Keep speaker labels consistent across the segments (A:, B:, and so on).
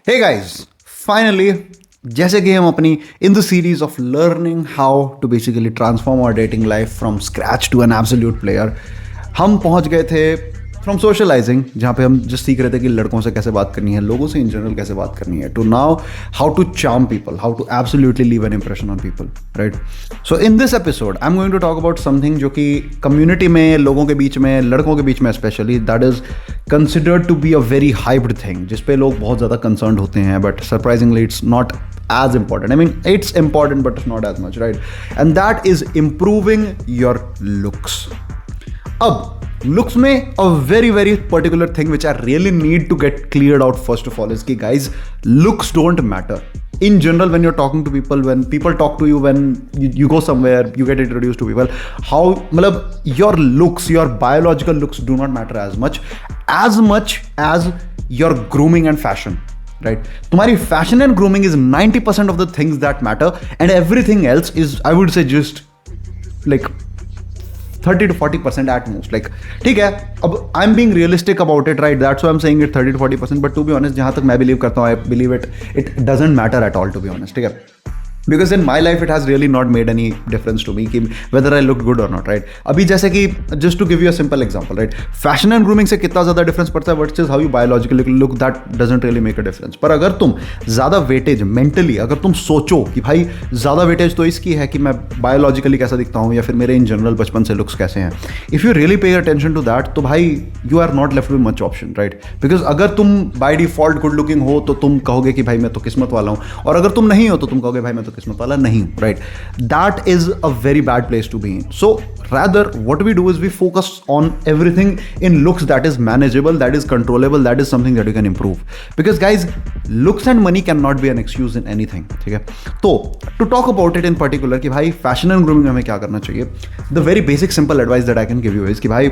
A: Hey guys, finally जैसे कि हम अपनी in the series of learning how to basically transform our dating life from scratch to an absolute player, हम पहुंच गए थे फ्रॉम सोशलाइजिंग, जहाँ पे हम जस्ट सीख रहे थे कि लड़कों से कैसे बात करनी है, लोगों से इन जनरल कैसे बात करनी है, to now how to charm people, how to absolutely leave an impression on people, right? So in this episode I am going to talk about something जो कि कम्युनिटी में, लोगों के बीच में, लड़कों के बीच में specially, that is considered to be a very hyped thing, जिस पे लोग बहुत ज़्यादा कंसर्न होते हैं, but surprisingly it's not as important. I mean, it's important, but it's not as much, right? And that is improving your looks. अब looks में a very particular thing which I really need to get cleared out first of all is कि guys, looks don't matter. In general, when you're talking to people, when people talk to you, when you go somewhere, you get introduced to people, how मतलब your looks, your biological looks do not matter as much as your grooming and fashion. Right, तुम्हारी fashion and grooming is 90% of the things that matter and everything else is, I would say, just like 30 to 40% at most. Like ठीक है, अब I am being realistic about it, right? That's why I am saying it 30 to 40%, but to be honest, जहां तक मैं believe करता हूं, I believe it doesn't matter at all, to be honest, ठीक है? Because in my life it has really not made any difference to me कि whether I look good or not, right? अभी जैसे कि just to give you a simple example, right, fashion and grooming से कितना ज़्यादा difference पड़ता है versus how you biologically look, that doesn't really make a difference. पर अगर तुम ज़्यादा वेटेज मेंटली, अगर तुम सोचो कि भाई ज़्यादा वेटेज तो इसकी है कि मैं बायोलॉजिकली कैसा दिखता हूँ या फिर मेरे इन जनरल बचपन से लुक्स कैसे हैं, if you really pay attention to that, तो भाई you are not left with much option, right? Because अगर तुम बाय डिफॉल्ट गुड लुकिंग हो तो तुम कहोगे कि भाई मैं तो किस्मत वाला हूँ, और अगर तुम नहीं हो तो तुम कहोगे भाई मैं तो किस्मत वाला नहीं हूँ, right? That is a very bad place to be in. So rather what we do is we focus on everything in looks that is manageable, that is controllable, that is something that you can improve, because guys, looks and money cannot be an excuse in anything, ठीक है? तो to talk about it in particular कि भाई fashion and grooming में हमें क्या करना चाहिए, the very basic simple advice that I can give you is कि भाई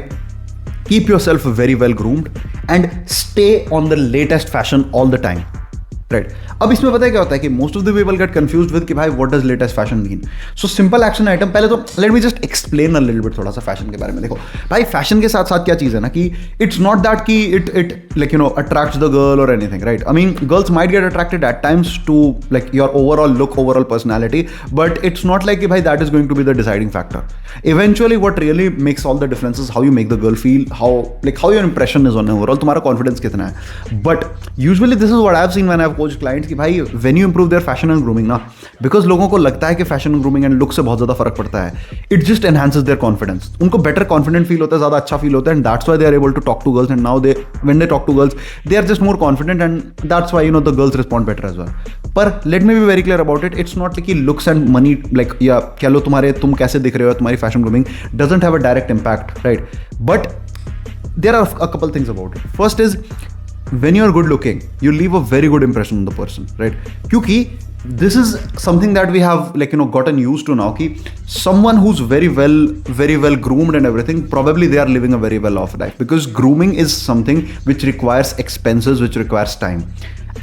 A: keep yourself very well groomed and stay on the latest fashion all the time, right? अब इसमें पता है क्या होता है कि most of the people get confused with कि भाई what does latest fashion mean. So simple action item, पहले तो let me just explain a little bit थोड़ा सा फैशन के बारे में. देखो भाई, फैशन के साथ साथ क्या चीज़ है ना कि इट्स नॉट दैट कि it like you know attracts the girl और anything, right? I mean girls might get attracted at times to like your overall look, overall personality, but it's not like कि भाई that is going to be the deciding factor. Eventually what really makes all the differences how you make the girl feel, how your impression is on overall, तुम्हारा confidence कितना है. But usually this is what I have seen when I have coached clients कि भाई when you improve their fashion and grooming ना, because लोगों को लगता है कि fashion and grooming and look से बहुत ज़्यादा फर्क पड़ता है, it just enhances their confidence. उनको better confident feel होता है, ज़्यादा अच्छा feel होता है, and that's why they are able to talk to girls, and now when they talk to girls, they are just more confident, and that's why, you know, the girls respond better as well. पर let me be very clear about it, it's not like कि looks and money, like या कह लो तुम कैसे दिख रहे हो, तुम्हारी fashion grooming doesn't have a direct impact, right? But there are a couple things about it. First is, when you are good looking, you leave a very good impression on the person, right? Kyunki this is something that we have, like, you know, gotten used to now, ki someone who's very well groomed and everything, probably they are living a very well off life, because grooming is something which requires expenses, which requires time.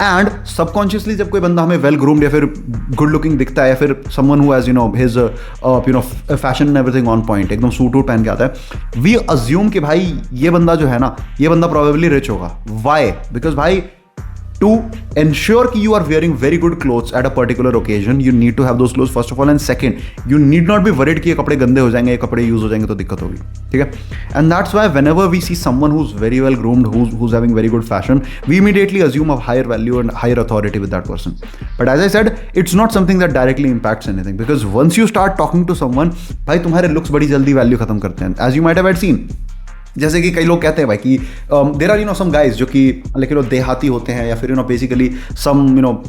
A: And subconsciously जब कोई बंदा हमें well groomed या फिर good looking दिखता है, या फिर someone who has, you know, his you know fashion and everything on point, एकदम सूट वूट पहन के आता है, वी अज्यूम कि भाई ये बंदा जो है ना, ये बंदा प्रोबेबली रिच होगा. वाई? बिकॉज भाई, to ensure कि you are wearing very good clothes at a particular occasion, you need to have those clothes first of all, and second, you need not be worried कि ये कपड़े गंदे हो जाएंगे, ये कपड़े यूज हो जाएंगे तो दिक्कत होगी, ठीक है? And that's why whenever we see someone who's very well groomed, who's having very good fashion, we immediately assume a higher value and higher authority with that person. But as I said, it's not something that directly impacts anything, because once you start talking to someone, भाई तुम्हारे looks बड़ी जल्दी value खत्म करते हैं. As you might have seen, जैसे कि कई लोग कहते हैं भाई कि there are, you know, some guys जो कि लाइक, यू नो, देहाती होते हैं, या फिर, you know, basically some, you know,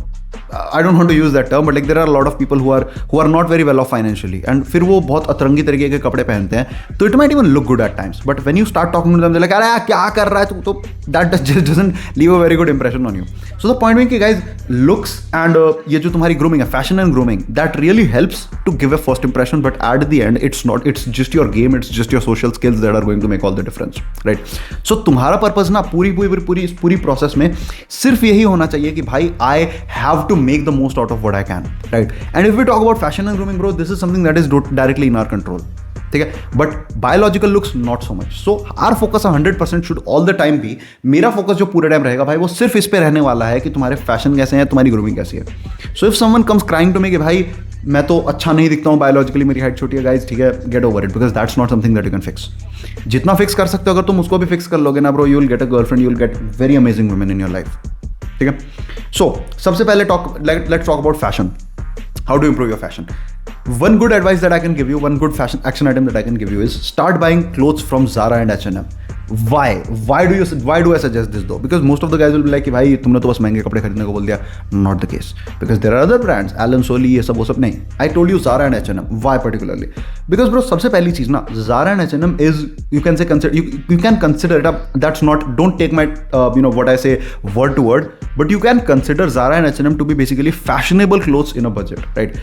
A: I don't want to use that term, but like there are a lot of people who are not very well off financially, and फिर वो बहुत अतरंगी तरीके के कपड़े पहनते हैं, तो it might even look good at times, but when you start talking to them, they're like, अरे क्या कर रहा है तू, तो that just doesn't leave a very good impression on you. So the point being कि guys, looks and ये जो तुम्हारी grooming है, fashion and grooming, that really helps to give a first impression, but at the end it's just your game, it's just your social skills that are going to make all the difference, right? So तुम्हारा purpose ना पूरी process में सिर्फ यही होना चाहिए कि भाई I have to make the most out of what I can, right? And if we talk about fashion and grooming, bro, this is something that is directly in our control. ठीक है, but biological looks not so much. So our focus 100% should all the time be, मेरा focus जो पूरे time रहेगा भाई वो सिर्फ इस पे रहने वाला है कि तुम्हारे फैशन कैसे हैं, तुम्हारी ग्रूमिंग कैसी है. So if someone comes crying to me कि भाई मैं तो अच्छा नहीं दिखता हूँ बायोलॉजिकली, मेरी हाइट छोटी है, गाइज ठीक है, get over it, because that's not something that you can fix. जितना फिक्स कर सकते हो अगर तुम उसको भी फिक्स कर लोगे ना bro, you will get a girlfriend, you will get very amazing women in your life. ठीक है. सो सबसे पहले let's talk about fashion. How to improve your fashion? One good advice that I can give you, one good fashion action item that I can give you is start buying clothes from Zara and H&M. Why do I suggest this though? Because most of the guys will be like कि भाई तुमने तो बस महंगे कपड़े खरीदने को बोल दिया. Not the case. Because there are other brands, Allen Solly, ये सब वो सब नहीं. I told you Zara and H&M. Why particularly? Because bro, सबसे पहली चीज ना, Zara and H&M is, you can say you can consider it up. That's not, don't take my what I say word to word, but you can consider Zara and H&M to be basically fashionable clothes in a budget, right?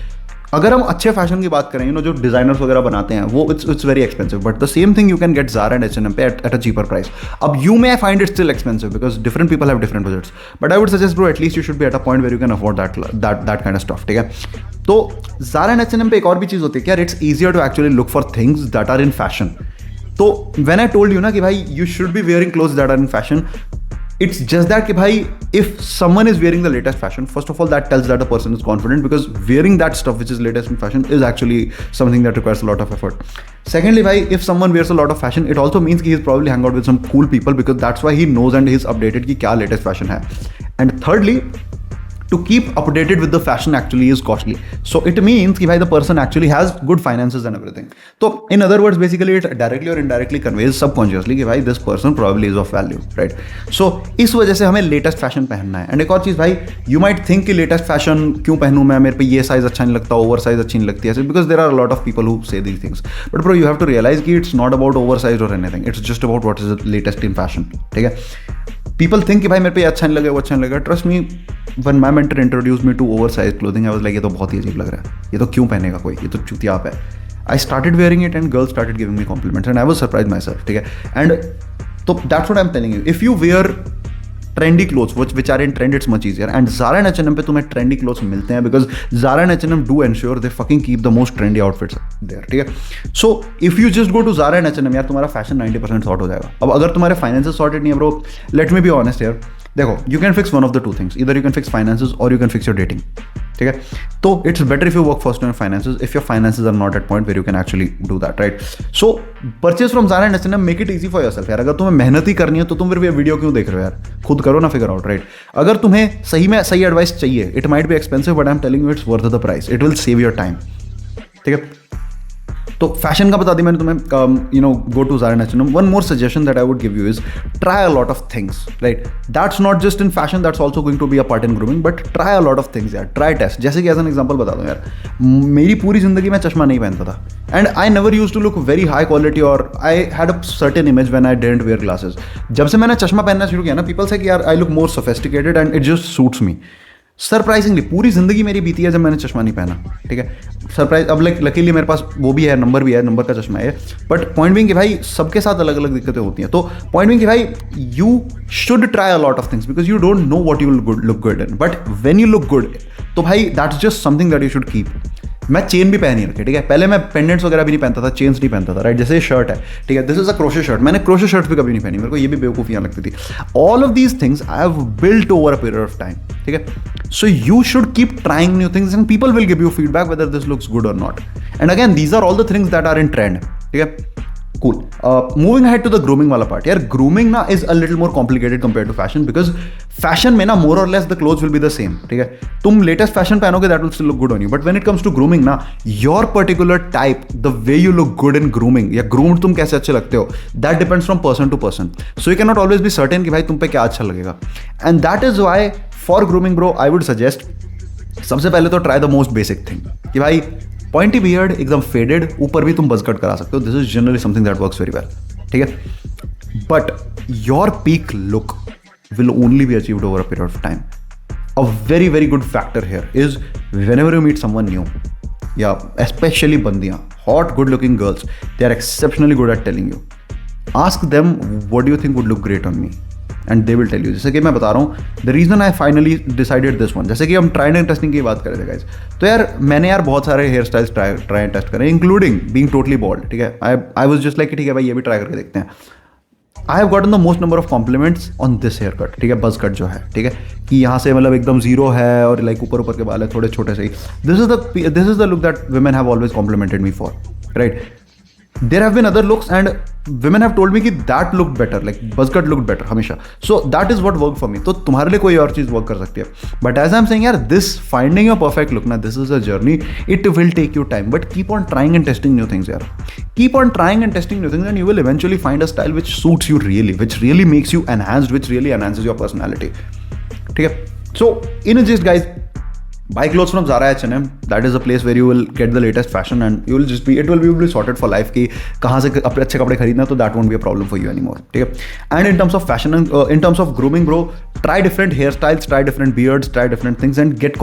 A: अगर हम अच्छे fashion की बात करें, जो designers वगैरह बनाते हैं वो it's very expensive, but the same thing you can get Zara and H&M पे एट अ चीपर प्राइस. अब you may find it still expensive because different people have different budgets, but I would suggest bro at least you should be at a point where you can afford that kind of stuff. ठीक है. तो Zara and H&M पे एक और भी चीज़ होती है कि यार it's easier to actually look for things that are in fashion. तो व्हेन आई टोल्ड यू ना कि भाई you should be wearing clothes that are in fashion, it's just that कि भाई if someone is wearing the latest fashion, first of all that tells that a person is confident, because wearing that stuff which is latest in fashion is actually something that requires a lot of effort. Secondly भाई, if someone wears a lot of fashion, it also means कि he's probably hang out with some cool people, because that's why he knows and he's updated कि क्या latest fashion है. And thirdly, to keep updated with the fashion actually is costly. So it means कि भाई the person actually has good finances and everything. So in other words, basically it directly or indirectly conveys subconsciously कि भाई this person probably is of value, right? So इस वजह से हमें latest fashion पहनना है. And एक और चीज़ भाई, you might think कि latest fashion क्यों पहनूँ मैं, मेरे पे ये size अच्छा नहीं लगता, oversize अच्छी नहीं लगती है, because there are a lot of people who say these things. But bro, you have to realize कि it's not about oversize or anything. It's just about what is the latest in fashion. ठीक है. People think कि भाई मेरे पे ये अच्छा नहीं लगेगा, वो अच्छा नहीं लगेगा. Trust me, when my mentor introduced me to oversized clothing, I was like ये तो बहुत ही अजीब लग रहा है, ये तो क्यों पहनेगा कोई, ये तो चुतियाप है. I started wearing it and girls started giving me compliments and I was surprised myself. ठीक है. And तो that's what I'm telling you. If you wear trendy clothes which are in trend, it's much easier. And Zara and H&M पे तुम्हें trendy clothes मिलते हैं, because Zara and H&M do ensure they fucking keep the most trendy outfits there. ठीक है. So if you just go to Zara and H&M, यार तुम्हारा fashion 90% sort हो जाएगा. अब अगर तुम्हारे finances sorted नहीं है bro, let me be honest here. देखो, you can fix one of the two things. Either you can fix finances or you can fix your dating. ठीक है. तो it's better if you work first on your finances, if your finances are not at point where you can actually do that, right? So purchase from Zara and H&M, make it easy for yourself यार. अगर तुम्हें मेहनत ही करनी है तो तुम फिर video क्यों देख रहे हो यार, खुद करो ना, फिगर आउट, राइट? अगर तुम्हें सही में सही एडवाइस चाहिए, it might be expensive, but I am telling you it's worth the price. It will save your time. ठीक है. तो फैशन का बता दी मैंने तुम्हें, go to Zara and H&M. One more suggestion that I would give you is try a lot of things, right? That's not just in fashion, that's also going to be a part in grooming, but try a lot of things यार. Try test. जैसे कि as an example बता दूं यार, मेरी पूरी जिंदगी में चश्मा नहीं पहनता था, and I never used to look very high quality, or I had a certain image when I didn't wear glasses. जब से मैंने चश्मा पहनना शुरू किया ना, people say कि यार I look more sophisticated and it just suits me. Surprisingly पूरी जिंदगी मेरी बीती है जब मैंने चश्मा नहीं पहना. ठीक है. सरप्राइज, अब लाइक लकीली मेरे पास वो भी है, नंबर भी है, नंबर का चश्मा है, बट पॉइंट बिंग कि भाई सबके साथ अलग अलग दिक्कतें होती हैं. तो पॉइंट बिंग कि भाई you should try a lot of things, because you don't know what you will look good in, but when you look good, तो भाई that's just something that you should keep. मैं chain भी पहनी रखी. ठीक है. पहले मैं पेंडेंट्स वगैरह भी नहीं पहनता था, चेन्स नहीं पहनता था, राइट? जैसे शर्ट है, ठीक है, this is a crochet shirt, मैंने क्रोशे शर्ट भी कभी नहीं पहनी, मेरे को ये भी बेवकूफियां लगती थी. All of these things I have built over a period of time. ठीक है. So you should keep trying new things and people will give you feedback whether this looks good or not. And again these are all the things that are in trend. ठीक है. Cool. Moving ahead to the grooming वाला part. यार grooming ना is a little more complicated compared to fashion, because fashion में ना more or less the clothes will be the same. ठीक है. तुम latest fashion पहनोगे that will still look good on you. But when it comes to grooming ना, your particular type, the way you look good in grooming, या groomed तुम कैसे अच्छे लगते हो, that depends from person to person. So you cannot always be certain कि भाई तुम पे क्या अच्छा लगेगा. And that is why for grooming bro, I would suggest सबसे पहले तो try the most basic thing कि भाई पॉइंटी बियर्ड, एकदम फेडेड, ऊपर भी तुम बज कट करा सकते हो. This is generally something that works very well. ठीक है. But your peak look will only be achieved over a period of time. A very very good factor here is whenever you meet someone new, या especially बंदियां, hot good looking girls, they are exceptionally good at telling you. Ask them what do you think would look great on me. And they will tell you. जैसे कि मैं बता रहा हूँ, the reason I finally decided this one, जैसे कि हम try and testing की बात कर रहे थे गाइस, तो यार मैंने यार बहुत सारे hair styles try and test करे, इंक्लूडिंग बीइंग टोटली बॉल्ड. ठीक है, आई वाज जस्ट लाइक ठीक है भाई ये भी ट्राई करके देखते हैं. I have gotten the most number of compliments on this hair cut. ठीक है, बज कट जो है, ठीक है, कि यहाँ से मतलब एकदम जीरो है और लाइक ऊपर ऊपर के बाल है थोड़े छोटे से ही. This is the look that women have always complimented me for, right? There have been other looks and women have told me कि that looked better, like buzz cut looked better हमेशा. So that is what worked for me. तो तुम्हारे लिए कोई और चीज़ work कर सकती है. But as I'm saying यार, this finding your perfect look ना, this is a journey. It will take you time, but keep on trying and testing new things यार. Keep on trying and testing new things and you will eventually find a style which suits you really, which really makes you enhanced, which really enhances your personality. ठीक है. So in a gist guys, buy clothes from Zara H&M. That is a place where you will get the latest fashion and you will just be, it will be sorted for life कि कहाँ से अच्छे कपड़े खरीदना, तो that won't be a problem for you anymore. ठीक है. And in terms of fashion and in terms of grooming bro, try different hairstyles, try different beards, try different things and get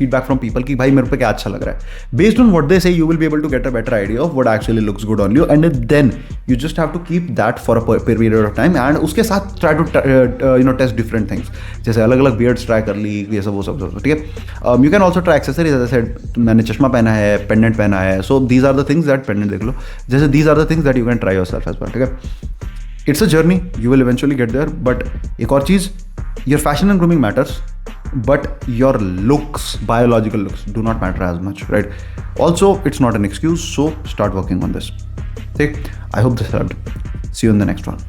A: feedback from people कि भाई मेरे पे क्या अच्छा लग रहा है. Based on what they say, you will be able to get a better idea of what actually looks good on you, and then you just have to keep that for a period of time and उसके साथ try to test different things. जैसे अलग अलग beards try कर ली, ये सब वो सब. ठीक है. You can also try accessories. As I said, मैंने चश्मा पहना है, पेंडेंट पहना है, so these are the things that, pendant देख लो, जैसे these are the things that you can try yourself as well. ठीक है. It's a journey, you will eventually get there. But एक और चीज़, your fashion and grooming matters, but your looks, biological looks, do not matter as much, right? Also, it's not an excuse, so start working on this. Okay, I hope this helped. See you in the next one.